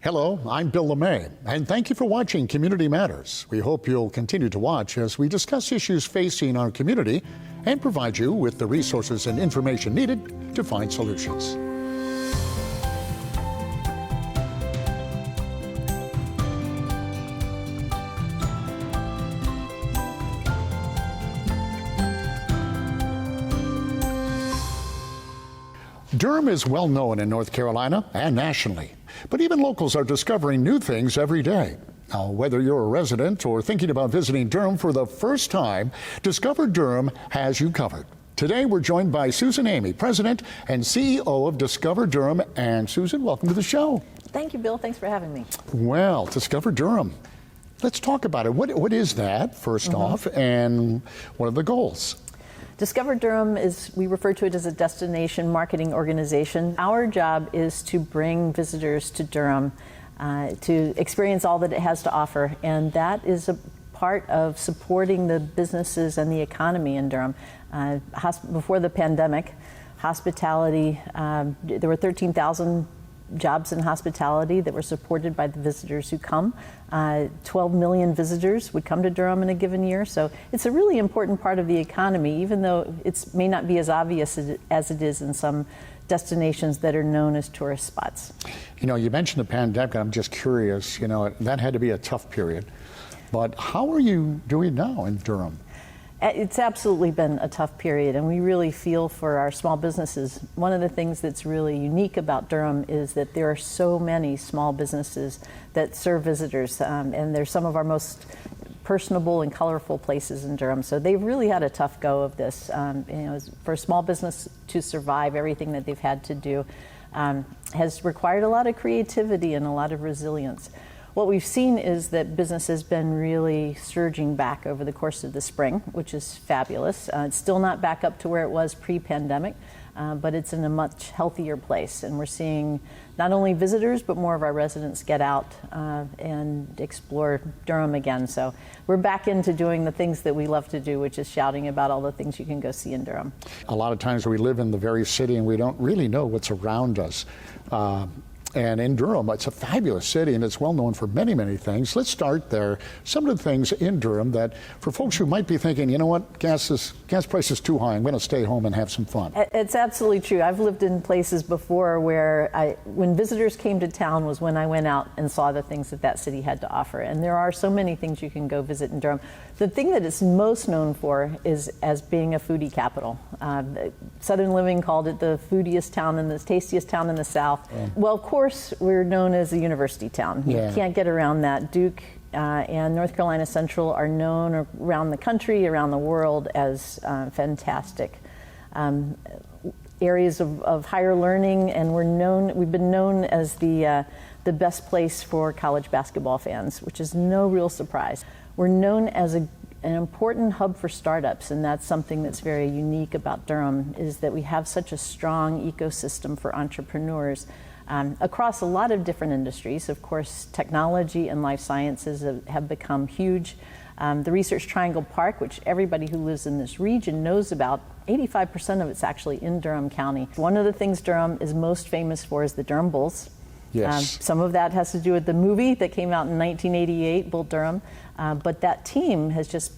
Hello, I'm Bill Amey, and thank you for watching Community Matters. We hope you'll continue to watch as we discuss issues facing our community and provide you with the resources and information needed to find solutions. Durham is well known in North Carolina and nationally, but even locals are discovering new things every day. Now, whether you're a resident or thinking about visiting Durham for the first time, Discover Durham has you covered. Today, we're joined by Susan Amey, President and CEO of Discover Durham. And Susan, welcome to the show. Thank you, Bill. Thanks for having me. Well, Discover Durham. Let's talk about it. What is that, first off, and what are the goals? Discover Durham is, we refer to it as a destination marketing organization. Our job is to bring visitors to Durham to experience all that it has to offer, and that is a part of supporting the businesses and the economy in Durham. Before the pandemic, hospitality, there were 13,000 jobs in hospitality that were supported by the visitors who come. 12 million visitors would come to Durham in a given year, so it's a really important part of the economy, even though it may not be as obvious as it is in some destinations that are known as tourist spots. You know, you mentioned the pandemic, and I'm just curious, you know, that had to be a tough period, but how are you doing now in Durham? It's absolutely been a tough period, and we really feel for our small businesses. One of the things that's really unique about Durham is that there are so many small businesses that serve visitors, and they're some of our most personable and colorful places in Durham. So they've really had a tough go of this. For a small business to survive everything that they've had to do has required a lot of creativity and a lot of resilience. What we've seen is that business has been really surging back over the course of the spring, which is fabulous. It's still not back up to where it was pre-pandemic, but it's in a much healthier place. And we're seeing not only visitors, but more of our residents get out and explore Durham again. So we're back into doing the things that we love to do, which is shouting about all the things you can go see in Durham. A lot of times we live in the very city and we don't really know what's around us. And in Durham, it's a fabulous city, and it's well known for many, many things. Let's start there. Some of the things in Durham that, for folks who might be thinking, you know what, gas price is too high, I'm going to stay home and have some fun. It's absolutely true. I've lived in places before where when visitors came to town was when I went out and saw the things that that city had to offer. And there are so many things you can go visit in Durham. The thing that it's most known for is as being a foodie capital. Southern Living called it the foodiest town and the tastiest town in the South. Yeah. Well, of course, we're known as a university town. Yeah. You can't get around that. Duke and North Carolina Central are known around the country, around the world as fantastic areas of higher learning, and we've been known as the best place for college basketball fans, which is no real surprise. We're known as an important hub for startups, and that's something that's very unique about Durham, is that we have such a strong ecosystem for entrepreneurs across a lot of different industries. Of course, technology and life sciences have become huge. The Research Triangle Park, which everybody who lives in this region knows about, 85% of it's actually in Durham County. One of the things Durham is most famous for is the Durham Bulls. Yes. Some of that has to do with the movie that came out in 1988, Bull Durham, but that team has just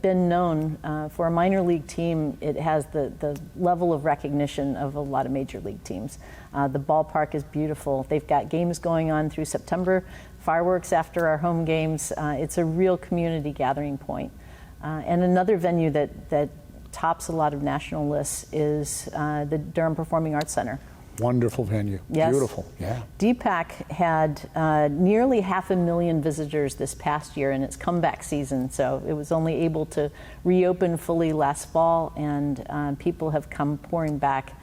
been known for a minor league team. It has the level of recognition of a lot of major league teams. The ballpark is beautiful. They've got games going on through September, fireworks after our home games. It's a real community gathering point. And another venue that tops a lot of national lists is the Durham Performing Arts Center. Wonderful venue. Yes. Beautiful. Yeah. DPAC had nearly 500,000 visitors this past year in its comeback season, so it was only able to reopen fully last fall, and people have come pouring back.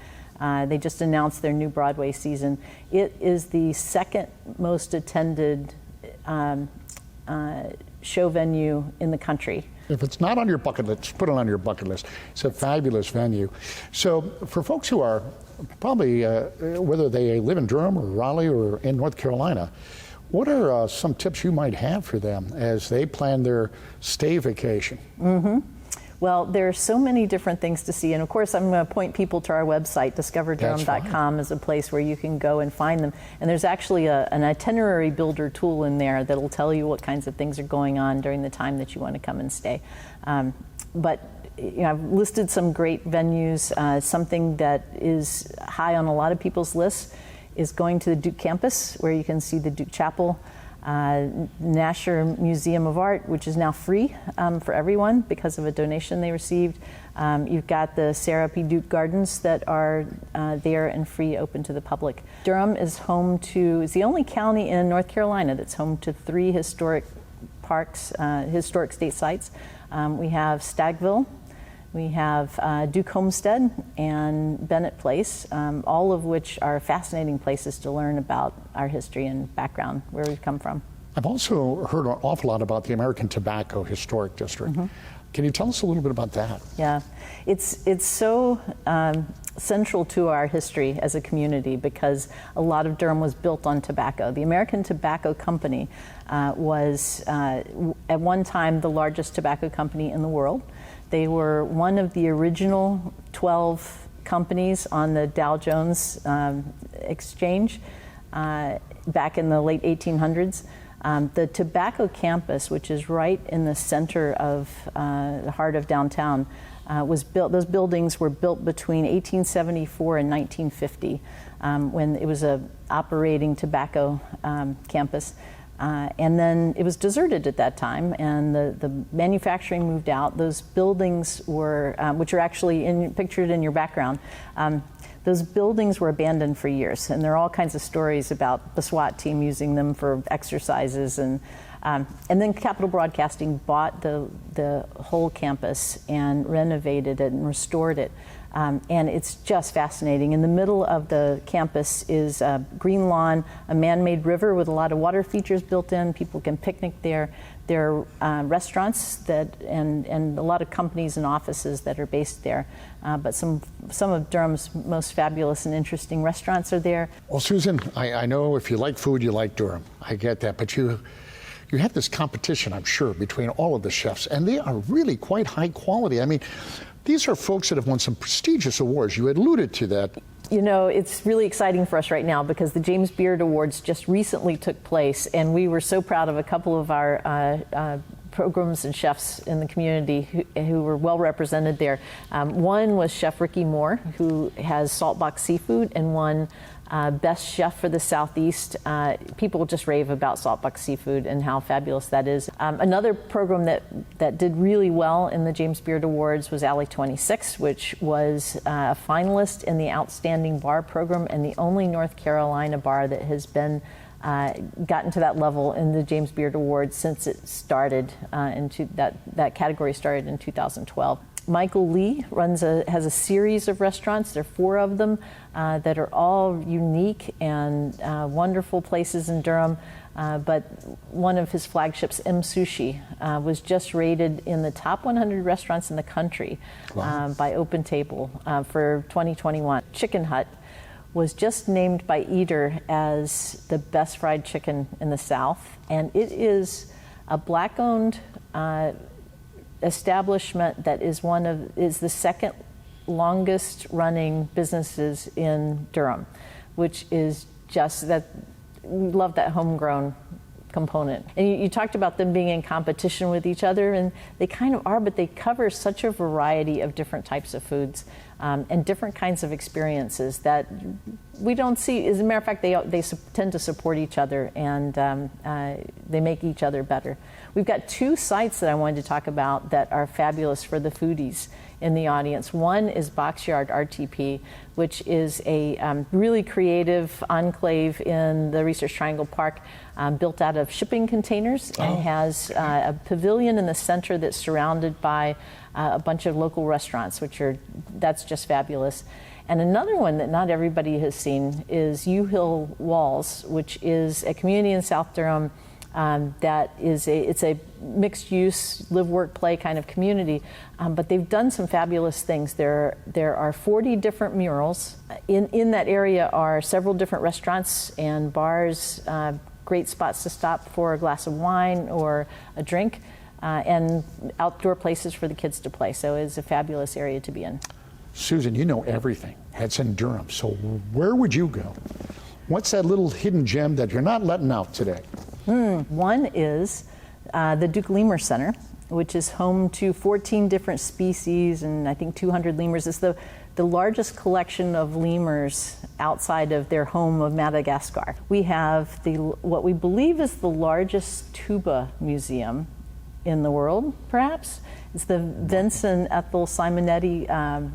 They just announced their new Broadway season. It is the second most attended show venue in the country. If it's not on your bucket list, put it on your bucket list. It's a fabulous venue. So for folks who are probably, whether they live in Durham or Raleigh or in North Carolina, what are some tips you might have for them as they plan their stay vacation? Mm-hmm. Well, there are so many different things to see. And of course, I'm going to point people to our website, discoverdurham.com, as a place where you can go and find them. And there's actually an itinerary builder tool in there that'll tell you what kinds of things are going on during the time that you want to come and stay. But I've listed some great venues. Something that is high on a lot of people's lists is going to the Duke campus, where you can see the Duke Chapel. Nasher Museum of Art, which is now free for everyone because of a donation they received. You've got the Sarah P. Duke Gardens that are there and free, open to the public. Durham is the only county in North Carolina that's home to 3 historic parks, historic state sites. We have Staggville, we have Duke Homestead, and Bennett Place, all of which are fascinating places to learn about our history and background, where we've come from. I've also heard an awful lot about the American Tobacco Historic District. Mm-hmm. Can you tell us a little bit about that? Yeah, it's so central to our history as a community, because a lot of Durham was built on tobacco. The American Tobacco Company was at one time the largest tobacco company in the world. They were one of the original 12 companies on the Dow Jones exchange back in the late 1800s. The tobacco campus, which is right in the center of the heart of downtown, was built. Those buildings were built between 1874 and 1950, when it was a operating tobacco campus. And then it was deserted at that time, and the manufacturing moved out. Those buildings were, which are actually pictured in your background, those buildings were abandoned for years. And there are all kinds of stories about the SWAT team using them for exercises. And then Capitol Broadcasting bought the whole campus and renovated it and restored it. And it's just fascinating. In the middle of the campus is a green lawn, a man-made river with a lot of water features built in. People can picnic there. There are restaurants and a lot of companies and offices that are based there. But some of Durham's most fabulous and interesting restaurants are there. Well, Susan, I know if you like food, you like Durham. I get that. But you have this competition, I'm sure, between all of the chefs, and they are really quite high quality. I mean, these are folks that have won some prestigious awards. You alluded to that. You know, it's really exciting for us right now because the James Beard Awards just recently took place, and we were so proud of a couple of our programs and chefs in the community who were well represented there. One was Chef Ricky Moore, who has Saltbox Seafood, and won Best Chef for the Southeast. People just rave about Saltbox Seafood and how fabulous that is. Another program that did really well in the James Beard Awards was Alley 26, which was a finalist in the Outstanding Bar program, and the only North Carolina bar that has been gotten to that level in the James Beard Awards since it started. That category started in 2012. Michael Lee has a series of restaurants. There are 4 of them that are all unique and wonderful places in Durham. But one of his flagships, M Sushi, was just rated in the top 100 restaurants in the country. Wow. By Open Table for 2021. Chicken Hut was just named by Eater as the best fried chicken in the South, and it is a Black-owned establishment that is the second longest running businesses in Durham, which is just that. We love that homegrown component. And you talked about them being in competition with each other, and they kind of are, but they cover such a variety of different types of foods and different kinds of experiences that we don't see. As a matter of fact, they tend to support each other, and they make each other better. We've got 2 sites that I wanted to talk about that are fabulous for the foodies in the audience. One is Boxyard RTP, which is a really creative enclave in the Research Triangle Park, built out of shipping containers, and has a pavilion in the center that's surrounded by a bunch of local restaurants, that's just fabulous. And another one that not everybody has seen is U Hill Walls, which is a community in South Durham it's a mixed-use, live-work-play kind of community, but they've done some fabulous things. There are 40 different murals. In that area are several different restaurants and bars, great spots to stop for a glass of wine or a drink. and outdoor places for the kids to play. So it's a fabulous area to be in. Susan, you know everything. It's in Durham. So where would you go? What's that little hidden gem that you're not letting out today? One is the Duke Lemur Center, which is home to 14 different species and I think 200 lemurs. It's the largest collection of lemurs outside of their home of Madagascar. We have what we believe is the largest tuba museum in the world, perhaps. It's the Vincent Ethel Simonetti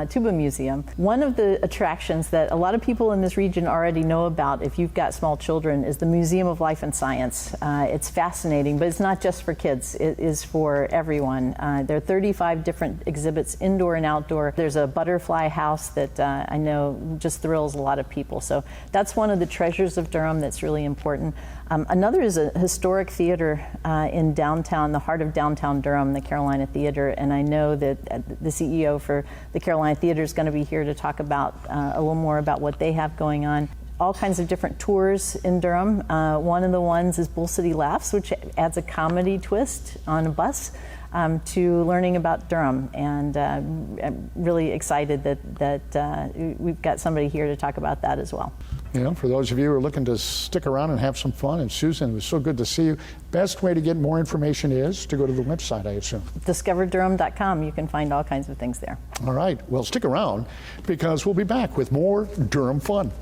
Tuba Museum. One of the attractions that a lot of people in this region already know about, if you've got small children, is the Museum of Life and Science. It's fascinating, but it's not just for kids. It is for everyone. There are 35 different exhibits, indoor and outdoor. There's a butterfly house that I know just thrills a lot of people. So that's one of the treasures of Durham that's really important. Another is a historic theater in downtown, the heart of downtown Durham, the Carolina Theater, and I know that the CEO for the Carolina Theater is going to be here to talk about a little more about what they have going on. All kinds of different tours in Durham. One of the ones is Bull City Laughs, which adds a comedy twist on a bus to learning about Durham, and I'm really excited that we've got somebody here to talk about that as well. You know, for those of you who are looking to stick around and have some fun, and Susan, it was so good to see you. Best way to get more information is to go to the website, I assume. DiscoverDurham.com. You can find all kinds of things there. All right. Well, stick around because we'll be back with more Durham fun.